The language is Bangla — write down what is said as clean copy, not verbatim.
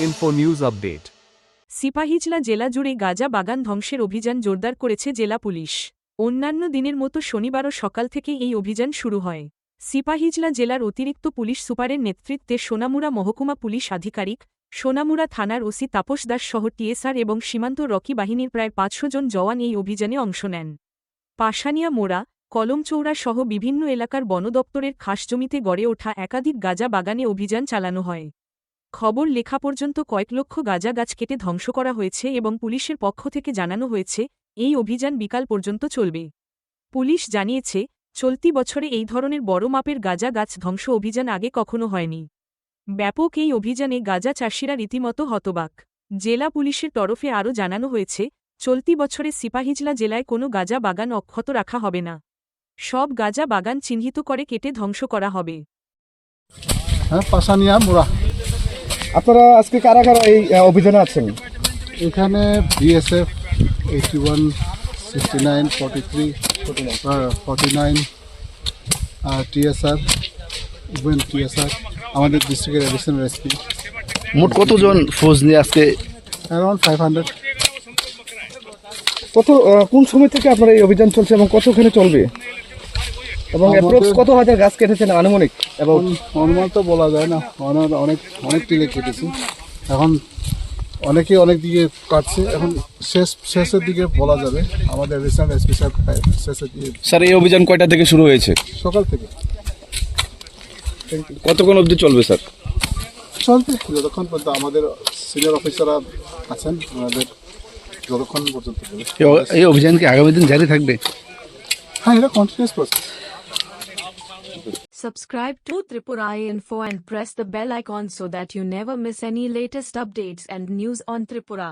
Info News Update. সিপাহীজলা জেলা জুড়ে গাঁজা বাগান ধ্বংসের অভিযান জোরদার করেছে জেলা পুলিশ। অন্যান্য দিনের মতো শনিবারও সকাল থেকে এই অভিযান শুরু হয়। সিপাহীজলা জেলার অতিরিক্ত পুলিশ সুপারের নেতৃত্বে সোনামুড়া মহকুমা পুলিশ আধিকারিক, সোনামুড়া থানার ওসি তাপস দাস সহ টিএসআর এবং সীমান্ত রকি বাহিনীর প্রায় ৫০০ জন জওয়ান এই অভিযানে অংশ নেন। পাশানিয়া মোড়া, কলমচৌড়া সহ বিভিন্ন এলাকার বন দপ্তরের খাস জমিতে গড়ে ওঠা একাধিক গাঁজা বাগানে অভিযান চালানো হয়। খবর লেখা পর্যন্ত কয়েক লক্ষ গাঁজা গাছ কেটে ধ্বংস করা হয়েছে এবং পুলিশের পক্ষ থেকে জানানো হয়েছে এই অভিযান বিকাল পর্যন্ত চলবে। পুলিশ জানিয়েছে, চলতি বছরে এই ধরনের বড় মাপের গাঁজা গাছ ধ্বংস অভিযান আগে কখনো হয়নি। ব্যাপক এই অভিযানে গাঁজা চাষিরা রীতিমতো হতবাক। জেলা পুলিশের তরফে আরও জানানো হয়েছে, চলতি বছরে সিপাহীজলা জেলায় কোনো গাঁজা বাগান অক্ষত রাখা হবে না। সব গাঁজা বাগান চিহ্নিত করে কেটে ধ্বংস করা হবে। পাশানিয়া মোড়া। আপনারা আজকে কারা কারা এই অভিযানে আছেন? এখানে বিএসএফ 81, 69, 43, 49, টিএসআর, ইভেন টিএসআর, আমাদের ডিস্ট্রিক্টের অ্যাডিশনাল এসপি। মোট কতজন ফৌজ নিয়ে আজকে? অ্যারাউন্ড 500। কোন সময় থেকে আপনারা এই অভিযান চলছে এবং কতখানি চলবে? এবং অ্যাপ্রক্স কত হাজার গাছ কেটেছেন আনুমানিক? এবং অনুমান তো বলা যায় না, অনেক টিলে কেটেছি। এখন অনেকে অনেক দিকে কাটছে, এখন শেষের দিকে বলা যাবে। আমাদের অ্যাডিশনাল এসপি সাহেব শেষের দিকে। স্যার, এই অভিযান কয়টা থেকে শুরু হয়েছে? সকাল থেকে। কতক্ষণ অবধি চলবে স্যার? চলবে যতক্ষণ পর্যন্ত আমাদের সিনিয়র অফিসাররা আছেন, আমাদের যতক্ষণ পর্যন্ত চলবে। এই অভিযান কি আগামী দিন জারি থাকবে? হ্যাঁ, এটা continuous process. Subscribe to Tripura Info and press the bell icon so that you never miss any latest updates and news on Tripura.